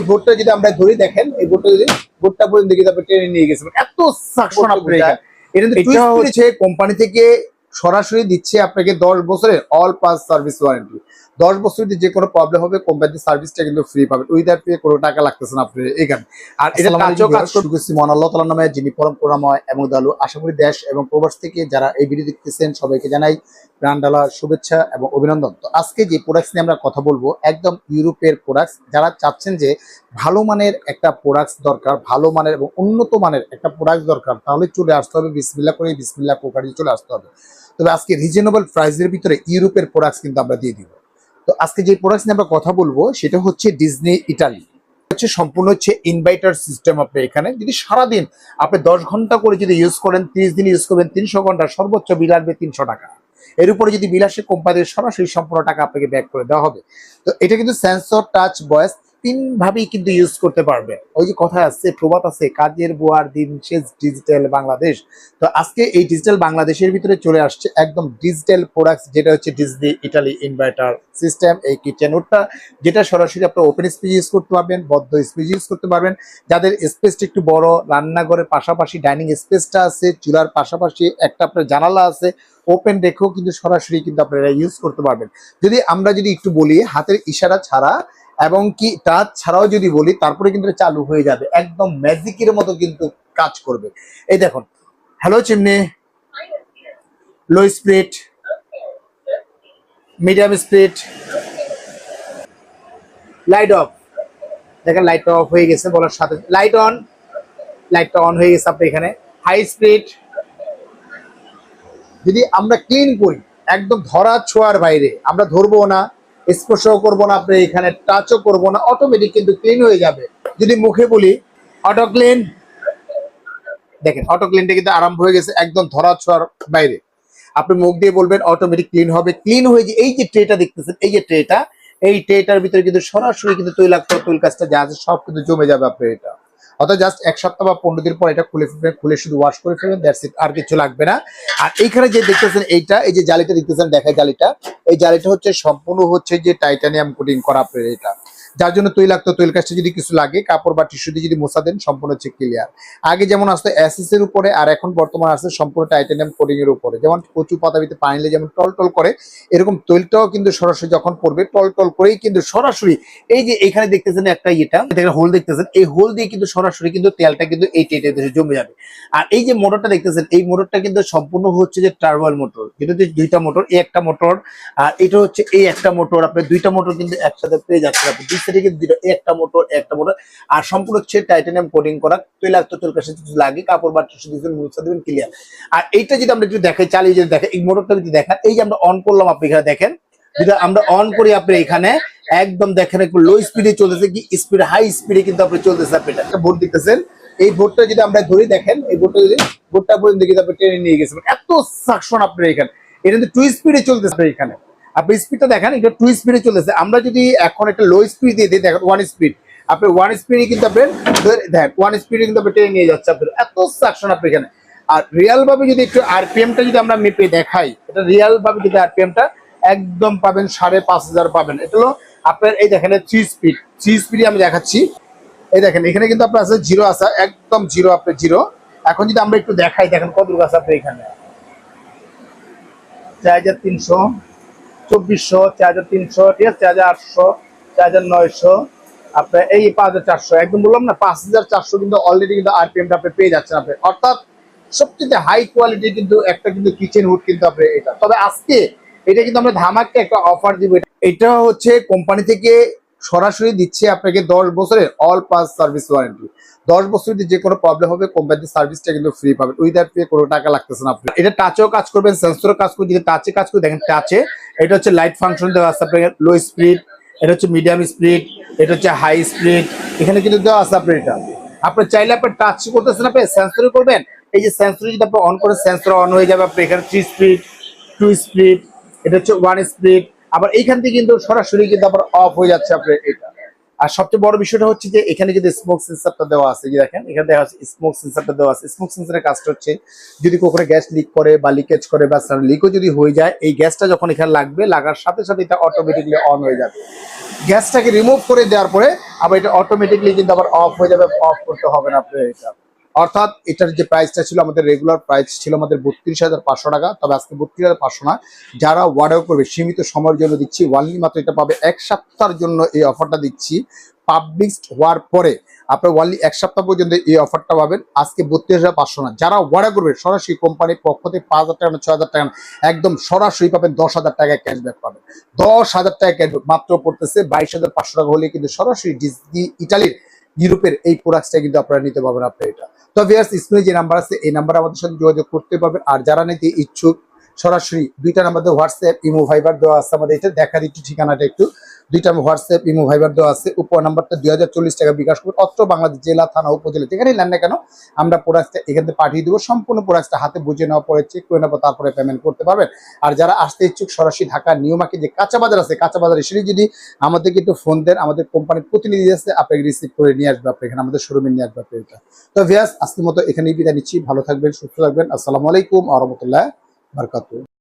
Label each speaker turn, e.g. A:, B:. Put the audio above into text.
A: বোর্ডটা যদি আমরা ধরি দেখেন এই বোর্ডটা যদি বোর্ডটা পর্যন্ত কিন্তু আপনি টেনে নিয়ে গেছেন, এত সাকশন আপনি এটা হচ্ছে কোম্পানি থেকে সরাসরি দিচ্ছে আপনাকে 10 বছরের অল পাস সার্ভিস ওয়ারেন্টি। 10 বছর যদি যে কোনো প্রবলেম হবে কোম্পানির সার্ভিসটা কিন্তু ফ্রি পাবেন, উইদাউট পে কোনো টাকা লাগতেছে না আপনার এখানে। আর এটা কাজ করতেছি মহান আল্লাহ তাআলার নামে যিনি পরম করুণাময় এবং দয়ালু। আশা করি দেশ এবং প্রবাস থেকে যারা এই ভিডিও দেখতেছেন সবাইকে জানাই প্রাণ ঢালা শুভেচ্ছা এবং অভিনন্দন। তো আজকে যে প্রোডাক্টস নিয়ে আমরা কথা বলবো একদম ইউরোপের প্রোডাক্টস, যারা চাচ্ছেন যে ভালো মানের একটা প্রোডাক্টস দরকার, ভালো মানের এবং উন্নত মানের একটা প্রোডাক্ট দরকার, তাহলে চলে আসতে হবে বিসমিল্লাহ করে, বিসমিল্লাহ কোকারি চলে আসতে হবে। তবে আজকে রিজনেবল প্রাইসের ভিতরে ইউরোপের প্রোডাক্টস কিন্তু আমরা দিয়ে দিব। তো আজকে যে প্রোডাক্টস নিয়ে আমরা কথা বলবো সেটা হচ্ছে ডিজনি ইটালি। হচ্ছে সম্পূর্ণ হচ্ছে ইনভার্টার সিস্টেম। আপনি এখানে যদি সারাদিন আপনি 10 ঘন্টা করে যদি ইউজ করেন, 30 দিন ইউজ করবেন, 300 ঘন্টা সর্বোচ্চ বিল আসবে 300 টাকা। এর উপরে যদি বিল আসে কোম্পানির সরাসরি সম্পূর্ণ টাকা আপনাকে ব্যাক করে দেওয়া হবে। তো এটা কিন্তু সেন্সর, টাচ, ভয়েস 3 ভাবেই কিন্তু ইউজ করতে পারবেন। ওই যে কথা আছে, প্রবাদ আছে, কাজের বুয়ার দিন শেষ ডিজিটাল বাংলাদেশ। তো আজকে এই ডিজিটাল বাংলাদেশের ভিতরে চলে আসছে একদম ডিজিটাল প্রোডাক্টস, যেটা হচ্ছে ডিজনি ইটালি ইনভার্টার সিস্টেম। এই কিচেন উডটা যেটা সরাসরি আপনার ওপেন স্পেস ইউজ করতে পারবেন, বদ্ধ স্পেস ইউজ করতে পারবেন। যাদের স্পেসটা একটু বড়, রান্নাঘরের পাশাপাশি ডাইনিং স্পেসটা আছে, চুলার পাশাপাশি একটা আপনার জানালা আছে, ওপেন রেখেও কিন্তু সরাসরি কিন্তু আপনারা ইউজ করতে পারবেন। যদি আমরা যদি একটু বলি হাতের ইশারা ছাড়া এবং কি টাচ ছাড়াও যদি বলি, তারপরে কিন্তু চালু হয়ে যাবে, একদম ম্যাজিকের মতো কিন্তু কাজ করবে। এই দেখুন, hello chimney, low speed, medium speed, light off. দেখেন লাইটটা অফ হয়ে গেছে বলার সাথে লাইট অন, লাইটটা অন হয়ে গেছে। আপনি এখানে হাই স্পিড যদি আমরা ক্লিন করি একদম ধরা ছোঁয়ার বাইরে, আমরা ধরবো না, স্পর্শও করবো না, আপনি এখানে টাচও করবো না, অটোমেটিক কিন্তু ক্লিন হয়ে যাবে। যদি মুখে বলি অটো ক্লিন, দেখেন অটো ক্লিনটা কিন্তু আরম্ভ হয়ে গেছে একদম ধরা ছোঁয়ার বাইরে। আপনি মুখ দিয়ে বলবেন অটোমেটিক ক্লিন হবে। ক্লিন হয়ে যে এই যে ট্রেটা দেখতেছেন, এই যে ট্রেটা, এই ট্রেটার ভিতরে কিন্তু সরাসরি কিন্তু তৈলাক্ত তৈল কাজটা যা আছে সব কিন্তু জমে যাবে আপনার এটা। অর্থাৎ জাস্ট 1 সপ্তাহ বা 15 দিন পর এটা খুলে ফেলবেন, খুলে শুধু ওয়াশ করে ফেলবেন, দ্যাটস ইট, আর কিছু লাগবে না। আর এইখানে যে দেখতেছেন এইটা, এই যে জালিটা দেখতেছেন, দেখায় জালিটা, এই জালিটা হচ্ছে সম্পূর্ণ হচ্ছে যে টাইটানিয়াম কোটিং করা আপনার এটা, যার জন্য তৈলাক্ত তৈল কাজটা যদি কিছু লাগে কাপড় বা টিস্যু দিয়ে যদি মোছা দেন সম্পূর্ণ হচ্ছে ক্লিয়ার। আগে যেমন আসতো অ্যাসিস এর উপরে, আর এখন বর্তমান আসছে সম্পূর্ণ টাইটানিয়াম কোটিং এর উপরে। যেমন কচু পাতা ভিতরে পানি নিলে যেমন টল টল করে, এরকম তৈলটাও কিন্তু সরাসরি যখন পড়বে টল টল করেই কিন্তু সরাসরি এই যে এখানে দেখতেছেন একটা এটা হোল দেখতেছেন, এই হোল দিয়ে কিন্তু সরাসরি কিন্তু তেলটা কিন্তু এই টেটে জমে যাবে। আর এই যে মোটরটা দেখতেছেন, এই মোটরটা কিন্তু সম্পূর্ণ হচ্ছে যে টার্বাল মোটর, যেটা দুইটা মোটর, এই একটা মোটর আর এটা হচ্ছে এই একটা মোটর। আপনি দুইটা মোটর কিন্তু একসাথে পেয়ে যাচ্ছেন, আপনি দুই সাইডে কিন্তু একটা মোটর একটা মোটর। আর সম্পূর্ণ হচ্ছে টাইটানিয়াম কোটিং করা, তৈলাক্ত তৈল কাছে কিছু লাগে কাপড় বা টিস্যু দিবেন, মুছে দিবেন, ক্লিয়ার। আর এইটা যদি আমরা একটু দেখাই, চালিয়ে যদি দেখেন, এই মোটরটা যদি দেখেন, এই যে আমরা অন করলাম, আপনি এখানে দেখেন, যদি আমরা অন করি আপনি এখানে একদম দেখেন একটু লো স্পিডে চলতেছে, কি স্পিড হাই স্পিডে কিন্তু আপনি চলতেছে। আপনি একটা বোর্ড দেখতেছেন, এই বোর্ডটা যদি আমরা ধরি দেখেন, এই বোর্ডটা যদি বোর্ডটা পর্যন্ত কিন্তু আপনি টেনে নিয়ে গেছেন, এত সাকশন আপনার এখানে। এটা কিন্তু 2 স্পিডে চলতেছে এখানে, আপনি স্পিডটা দেখেন, এটা 2 স্পিডে চলতেছে। আমরা যদি এখন একটা লো স্পিড দিয়ে দিই, দেখেন 1 স্পিড, আপনি 1 স্পিডে কিন্তু আপনি দেখেন 1 স্পিডে কিন্তু আপনি টেনে নিয়ে যাচ্ছে আপনার, এত সাকশন আপনি এখানে। আর রিয়াল ভাবে যদি একটু আরপিএমটা যদি আমরা মেপে দেখাই, এটা রিয়াল ভাবে যদি আরপিএমটা একদম পাবেন 5,500 পাবেন। এটা হলো আপনার এই দেখেন 3 স্পিডে আমি দেখাচ্ছি। এই দেখেন এখানে কিন্তু আপনার আছে জিরো আছে, একদম জিরো, আপনার জিরো। এখন যদি আমরা একটু দেখাই, দেখেন কত দূর আছে আপনার এখানে 4300, 2400, 4300, ঠিক আছে, 4800, 4900, আপনার এই 5400, একদম বললাম না 5400 কিন্তু অলরেডি কিন্তু আরপিএমটা আপনি পেয়ে যাচ্ছেন আপনি। অর্থাৎ সবচেয়ে হাই কোয়ালিটি কিন্তু একটা কিন্তু কিচেন হুড কিন্তু আপনি এটা। তবে আজকে এটা কিন্তু আমরা ধামাকে একটা অফার দিব। এটা হচ্ছে কোম্পানি থেকে সরাসরি দিচ্ছে আপনাকে 10 বছরের অল পাস সার্ভিস ওয়ারেন্টি। 10 বছর যদি যে কোনো প্রবলেম হবে কোম্পানির সার্ভিসটা কিন্তু ফ্রি পাবেন, উইদাউট পে কোনো টাকা লাগতেছে না। আপনি এটা টাচেও কাজ করবেন, সেন্সরও কাজ করবে। যদি টাচে কাজ করে দেখেন, টাচে এটা হচ্ছে লাইট ফাংশন দেওয়া আছে আপনাকে, লো স্পিড, এটা হচ্ছে মিডিয়াম স্পিড, এটা হচ্ছে হাই স্পিড, এখানে কিন্তু দেওয়া আছে আপনার। এটা আপনি চাইলে আপনি টাচ করতেছেন, আপনি সেন্সরে করবেন, এই যে সেন্সর যদি আপনি অন করেন সেন্সর অন হয়ে যাবে আপনি এখানে 3 স্পিড, 2 স্পিড, এটা হচ্ছে 1 স্পিড। আবার এইখান থেকে কিন্তু সরাসরি কিন্তু আবার অফ হয়ে যাচ্ছে আপনার এটা। আর সবচেয়ে বড় বিষয়টা হচ্ছে যে এখানে কিন্তু স্মোক সেন্সরটা দেওয়া আছে, যে দেখেন এখানে দেখা যাচ্ছে স্মোক সেন্সরটা দেওয়া আছে। স্মোক সেন্সরের কাজটা হচ্ছে যদি কখনো গ্যাস লিক করে বা লিকেজ করে বা লিকও যদি হয়ে যায়, এই গ্যাসটা যখন এখানে লাগবে, লাগার সাথে সাথে এটা অটোমেটিকলি অন হয়ে যাবে। গ্যাসটাকে রিমুভ করে দেওয়ার পরে আবার এটা অটোমেটিকলি কিন্তু আবার অফ হয়ে যাবে, অফ করতে হবে না আপনার এটা। অর্থাৎ এটার যে প্রাইসটা ছিল, আমাদের রেগুলার প্রাইস ছিল আমাদের 32,500 টাকা, তবে আজকে 32,500 না, যারা অর্ডার করবে সীমিত সময়ের জন্য দিচ্ছি, ওয়ানলি মাত্র এটা পাবে 1 সপ্তাহের জন্য এই অফারটা দিচ্ছি। পাবলিশ হওয়ার পরে আপনার ওয়ানলি 1 সপ্তাহ পর্যন্ত এই অফারটা পাবেন। আজকে 32,500 না, যারা অর্ডার করবে সরাসরি কোম্পানির পক্ষ থেকে 5,000 টাকা না 6,000 টাকা না, একদম সরাসরি পাবেন 10,000 টাকা ক্যাশব্যাক পাবেন। 10,000 টাকা ক্যাশব্যাক মাত্র পড়তেছে 22,500 টাকা হলে কিন্তু সরাসরি ডিজনি ইটালির ইউরোপের এই প্রোডাক্টটা কিন্তু আপনারা নিতে পারবেন আপনার এটা। তো ভিউয়ার্স, স্ক্রিনে যে নাম্বার আছে এই নাম্বারে আমাদের সাথে যোগাযোগ করতে পারবেন। আর যারা নিতে ইচ্ছুক সরাসরি দুইটা নাম্বার দিয়ে হোয়াটসঅ্যাপ ইমো ভাইবার দেওয়া আছে আমাদের, এটা দেখা দিচ্ছি ঠিকানাটা একটু। দুইটা হোয়াটসঅ্যাপ ইমো ভাইবার দেওয়া আছে, উপর নাম্বারটা 2040 টাকা বিকাশ করুন। অত্র বাংলাদেশ জেলা থানা উপজেলা যেখানেই নেন না কেন আমরা প্রোডাক্টটা এখান থেকে পাঠিয়ে দেবো। সম্পূর্ণ প্রোডাক্টটা হাতে বুঝে নেওয়া পরে চেক করে নেবো, তারপরে পেমেন্ট করতে পারবেন। আর যারা আসতে ইচ্ছুক সরাসরি ঢাকা নিউমার্কেট যে কাঁচা বাজার আছে, কাঁচা বাজার এসে যদি আমাদেরকে একটু ফোন দেন, আমাদের কোম্পানির প্রতিনিধি আছে আপনাকে রিসিভ করে নিয়ে আসবে, আপনি এখানে আমাদের শোরুমে নিয়ে আসবে আপনি এটা। তো ভিউয়ার্স, আজকের মতো এখানেই বিদায় নিচ্ছি। ভালো থাকবেন, সুস্থ থাকবেন। আসসালামু আলাইকুম ওয়া রাহমাতুল্লাহি ওয়া বারাকাতুহু।